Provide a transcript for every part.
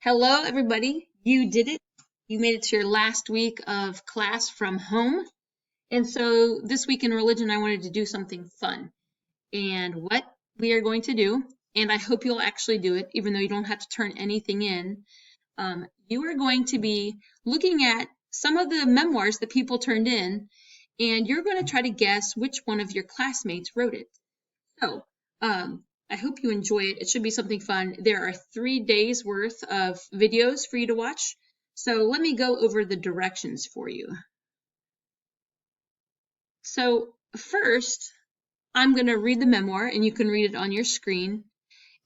Hello, everybody. You did it. You made it to your last week of class from home. And so this week in religion, I wanted to do something fun. And what we are going to do, and I hope you'll actually do it, even though you don't have to turn anything in, you are going to be looking at some of the memoirs that people turned in, and you're going to try to guess which one of your classmates wrote it. So, I hope you enjoy it. It should be something fun. There are 3 days worth of videos for you to watch. So let me go over the directions for you. So first, I'm going to read the memoir, and you can read it on your screen.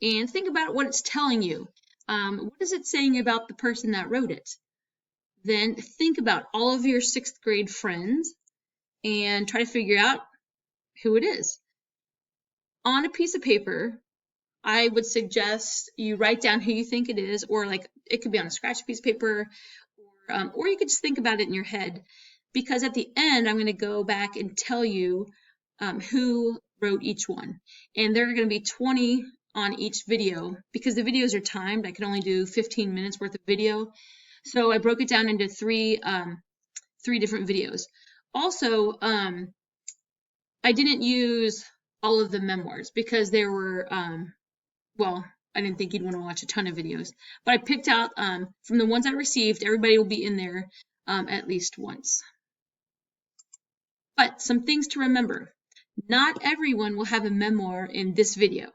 And think about what it's telling you. What is it saying about the person that wrote it? Then think about all of your 6th grade friends and try to figure out who it is. On a piece of paper, I would suggest you write down who you think it is, or like it could be on a scratch piece of paper, or you could just think about it in your head. Because at the end, I'm going to go back and tell you who wrote each one. And there are going to be 20 on each video because the videos are timed. I can only do 15 minutes worth of video. So I broke it down into three different videos. Also, I didn't use all of the memoirs because there were, well, I didn't think you'd want to watch a ton of videos, but I picked out from the ones I received, everybody will be in there at least once. But some things to remember. Not everyone will have a memoir in this video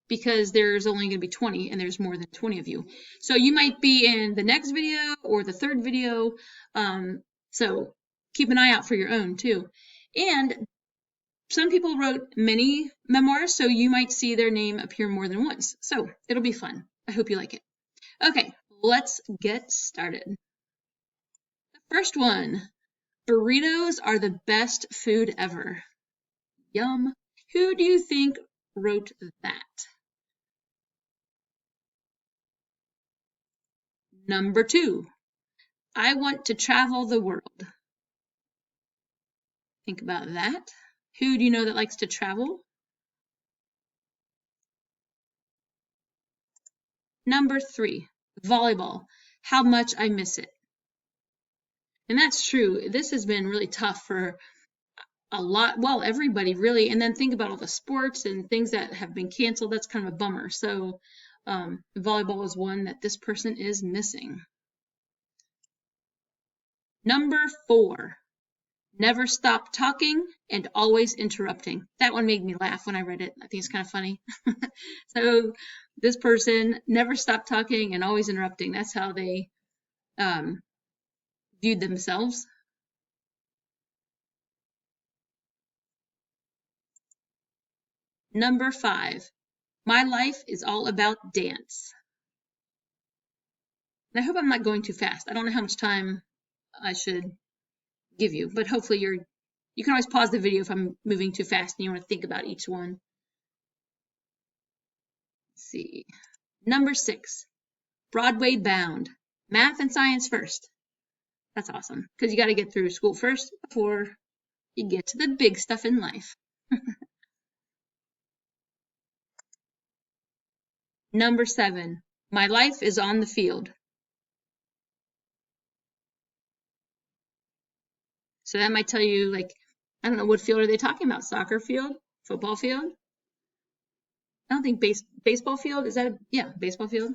because there's only going to be 20 and there's more than 20 of you. So you might be in the next video or the 3rd video. So keep an eye out for your own too. And some people wrote many memoirs, so you might see their name appear more than once. So it'll be fun. I hope you like it. Okay, let's get started. The first one, burritos are the best food ever. Yum. Who do you think wrote that? Number 2, I want to travel the world. Think about that. Who do you know that likes to travel? Number 3, volleyball. How much I miss it. And that's true. This has been really tough for a lot, well, everybody really. And then think about all the sports and things that have been canceled. That's kind of a bummer. So volleyball is one that this person is missing. Number 4, never stop talking and always interrupting. That one made me laugh when I read it. I think it's kind of funny. So this person never stopped talking and always interrupting. That's how they viewed themselves. Number 5, my life is all about dance. And I hope I'm not going too fast. I don't know how much time I should give you, but hopefully you can always pause the video if I'm moving too fast and you want to think about each one. Let's see. Number 6, Broadway bound. Math and science first. That's awesome because you got to get through school first before you get to the big stuff in life. Number 7, my life is on the field. So that might tell you, like, I don't know, what field are they talking about? Soccer field? Football field? I don't think baseball field. Is that yeah, baseball field?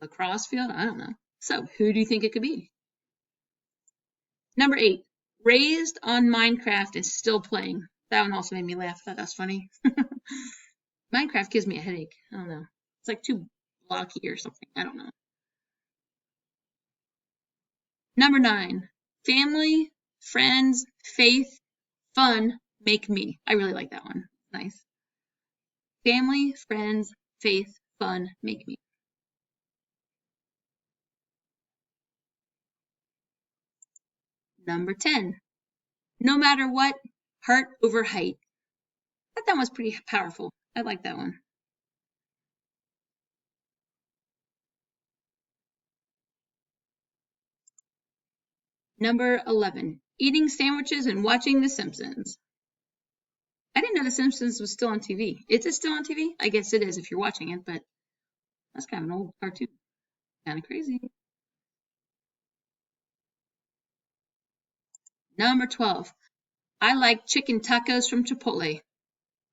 Lacrosse field? I don't know. So who do you think it could be? Number 8, raised on Minecraft and still playing. That one also made me laugh. I thought that's funny. Minecraft gives me a headache. I don't know. It's like too blocky or something. I don't know. Number 9, family, friends, faith, fun, make me. I really like that one. Nice. Family, friends, faith, fun, make me. Number 10, no matter what, heart over height. I thought that was pretty powerful. I like that one. Number 11, eating sandwiches and watching The Simpsons. I didn't know The Simpsons was still on TV. Is it still on TV? I guess it is if you're watching it, but That's kind of an old cartoon. Kind of crazy. Number 12. I like chicken tacos from Chipotle.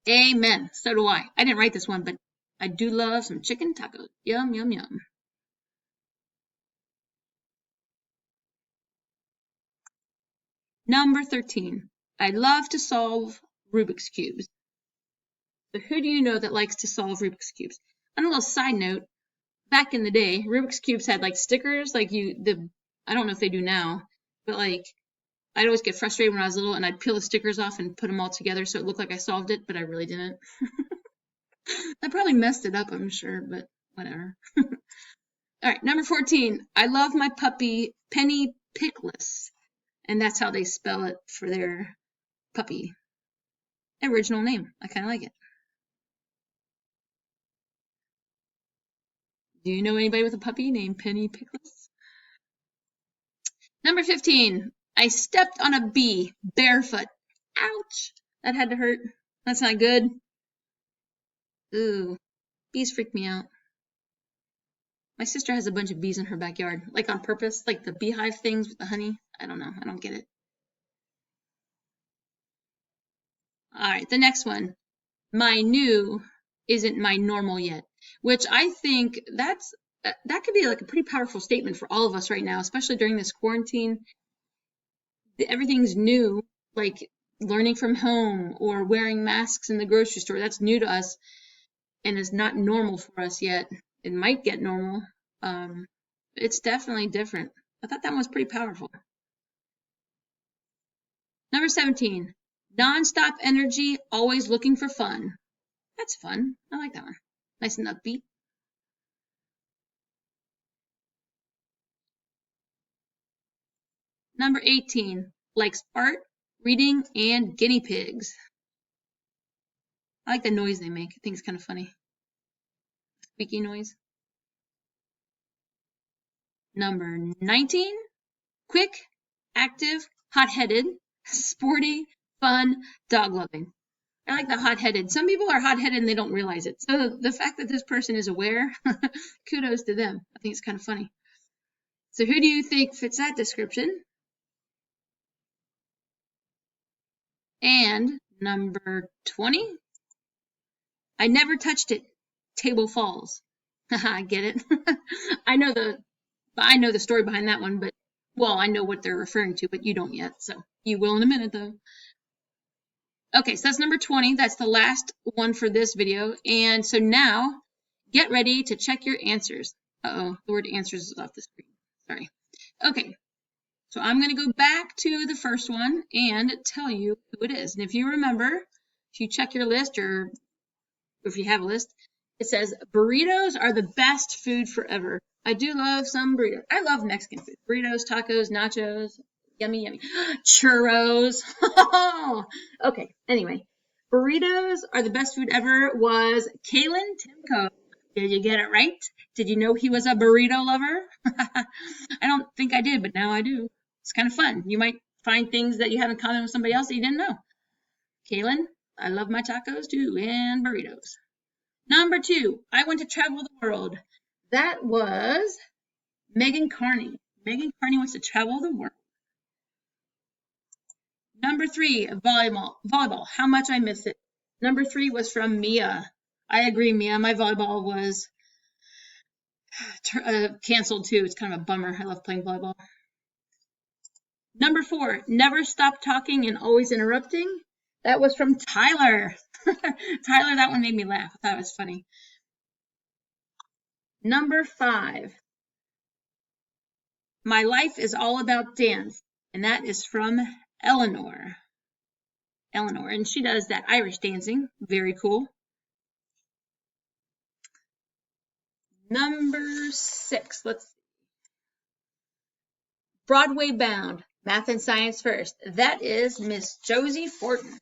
Amen. So do I. I didn't write this one, but I do love some chicken tacos. Yum, yum, yum. Number 13. I love to solve Rubik's Cubes. So who do you know that likes to solve Rubik's Cubes? On a little side note, back in the day, Rubik's Cubes had like stickers, like I don't know if they do now, but like I'd always get frustrated when I was little and I'd peel the stickers off and put them all together so it looked like I solved it, but I really didn't. I probably messed it up, I'm sure, but whatever. All right, number 14. I love my puppy, Penny Pickless. And that's how they spell it for their puppy. Original name. I kind of like it. Do you know anybody with a puppy named Penny Pickless? Number 15. I stepped on a bee barefoot. Ouch. That had to hurt. That's not good. Ooh. Bees freak me out. My sister has a bunch of bees in her backyard, like on purpose, like the beehive things with the honey. I don't know. I don't get it. All right, the next one. My new isn't my normal yet, which I think that could be like a pretty powerful statement for all of us right now, especially during this quarantine. Everything's new, like learning from home or wearing masks in the grocery store. That's new to us and is not normal for us yet. It might get normal. It's definitely different. I thought that one was pretty powerful. Number 17, nonstop energy, always looking for fun. That's fun. I like that one. Nice and upbeat. Number 18, likes art, reading, and guinea pigs. I like the noise they make. I think it's kind of funny. Squeaky noise. Number 19, quick, active, hot-headed, sporty, fun, dog-loving. I like the hot-headed. Some people are hot-headed and they don't realize it. So the fact that this person is aware, kudos to them. I think it's kind of funny. So who do you think fits that description? And number 20, I never touched it. Table falls. I get it. I know the story behind that one, but well, I know what they're referring to, but you don't yet. So you will in a minute though. Okay, so that's number 20. That's the last one for this video. And so now get ready to check your answers. Uh-oh, the word answers is off the screen. Sorry. Okay, so I'm going to go back to the first one and tell you who it is. And if you remember, if you check your list or if you have a list, it says burritos are the best food forever. I do love some burritos. I love Mexican food. Burritos, tacos, nachos, yummy, yummy. Churros. Okay, anyway. Burritos are the best food ever was Kalen Timko. Did you get it right? Did you know he was a burrito lover? I don't think I did, but now I do. It's kind of fun. You might find things that you have in common with somebody else that you didn't know. Kalen, I love my tacos too and burritos. Number 2, I want to travel the world. That was Megan Carney. Megan Carney wants to travel the world. Number 3, volleyball. Volleyball. How much I miss it. Number 3 was from Mia. I agree, Mia. My volleyball was canceled too. It's kind of a bummer. I love playing volleyball. Number 4, never stop talking and always interrupting. That was from Tyler. Tyler, that one made me laugh. I thought it was funny. Number 5, my life is all about dance. And that is from Eleanor. Eleanor, and she does that Irish dancing. Very cool. Number 6, let's see. Broadway Bound, Math and Science First. That is Miss Josie Fortin.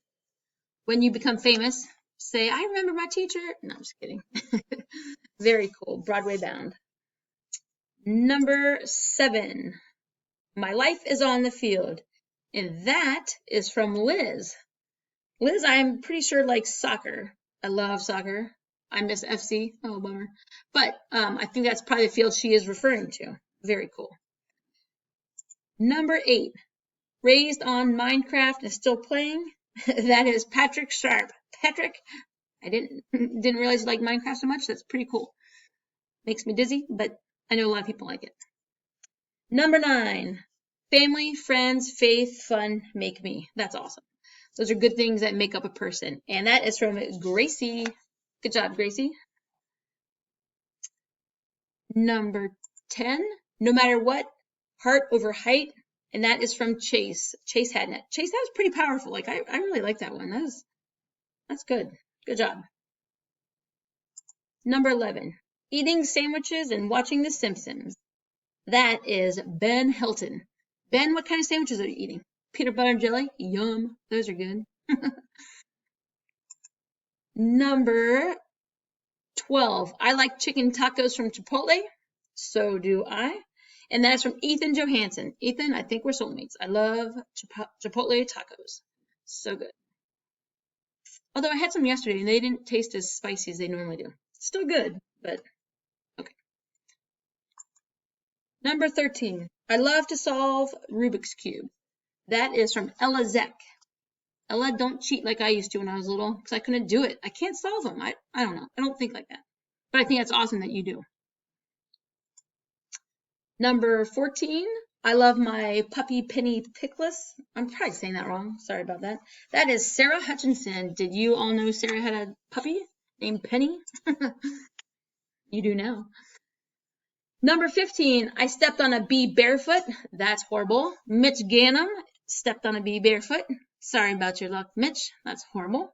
When you become famous, say, I remember my teacher. No, I'm just kidding. Very cool. Broadway Bound. Number 7, My Life is on the Field. And that is from Liz. Liz, I'm pretty sure likes soccer. I love soccer. I miss FC. Oh, bummer. But I think that's probably the field she is referring to. Very cool. Number 8, raised on Minecraft and still playing. That is Patrick Sharp. Patrick, I didn't realize you like Minecraft so much. That's pretty cool. Makes me dizzy, but I know a lot of people like it. Number 9, family, friends, faith, fun, make me. That's awesome. Those are good things that make up a person. And that is from Gracie. Good job, Gracie. Number 10, no matter what, heart over height. And that is from Chase Hadnett. Chase, that was pretty powerful. Like, I really like that one. That's good. Good job. Number 11, eating sandwiches and watching The Simpsons. That is Ben Hilton. Ben, what kind of sandwiches are you eating? Peanut butter and jelly? Yum. Those are good. Number 12, I like chicken tacos from Chipotle. So do I. And that's from Ethan Johansson. Ethan, I think we're soulmates. I love Chipotle tacos. So good. Although I had some yesterday and they didn't taste as spicy as they normally do. Still good, but okay. Number 13, I love to solve Rubik's Cube. That is from Ella Zeck. Ella, don't cheat like I used to when I was little because I couldn't do it. I can't solve them. I don't know. I don't think like that. But I think that's awesome that you do. Number 14, I love my puppy Penny Pickless. I'm probably saying that wrong. Sorry about that. That is Sarah Hutchinson. Did you all know Sarah had a puppy named Penny? You do now. Number 15, I stepped on a bee barefoot. That's horrible. Mitch Gannum stepped on a bee barefoot. Sorry about your luck, Mitch. That's horrible.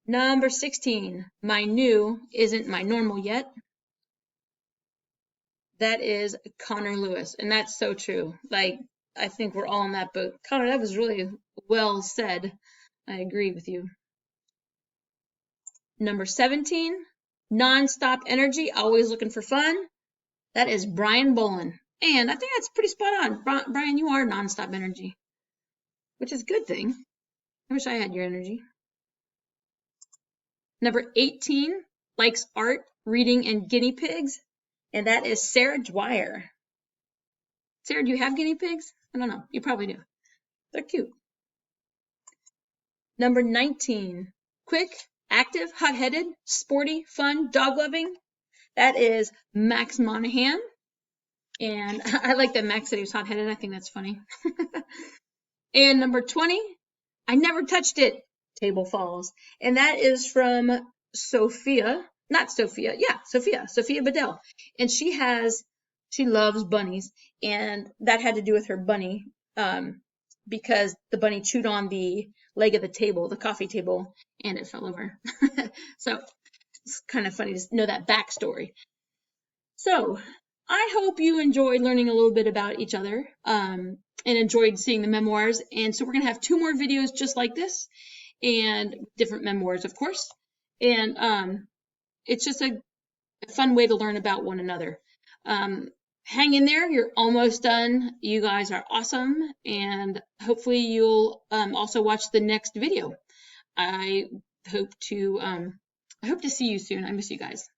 Number 16, my new isn't my normal yet. That is Connor Lewis, and that's so true. Like, I think we're all in that boat. Connor, that was really well said. I agree with you. Number 17, nonstop energy, always looking for fun. That is Brian Bolin. And I think that's pretty spot on. Brian, you are nonstop energy, which is a good thing. I wish I had your energy. Number 18, likes art, reading, and guinea pigs. And that is Sarah Dwyer. Sarah, do you have guinea pigs? I don't know. You probably do. They're cute. Number 19, quick, active, hot-headed, sporty, fun, dog-loving. That is Max Monahan. And I like that Max said he was hot-headed. I think that's funny. And number 20, I never touched it, Table Falls. And that is from Sophia. Not Sophia. Yeah, Sophia Bedell. And she loves bunnies. And that had to do with her bunny because the bunny chewed on the leg of the table, the coffee table, and it fell over. So it's kind of funny to know that backstory. So I hope you enjoyed learning a little bit about each other and enjoyed seeing the memoirs. And so we're going to have 2 more videos just like this and different memoirs, of course. And it's just a fun way to learn about one another. Hang in there. You're almost done. You guys are awesome. And hopefully you'll also watch the next video. I hope to see you soon. I miss you guys.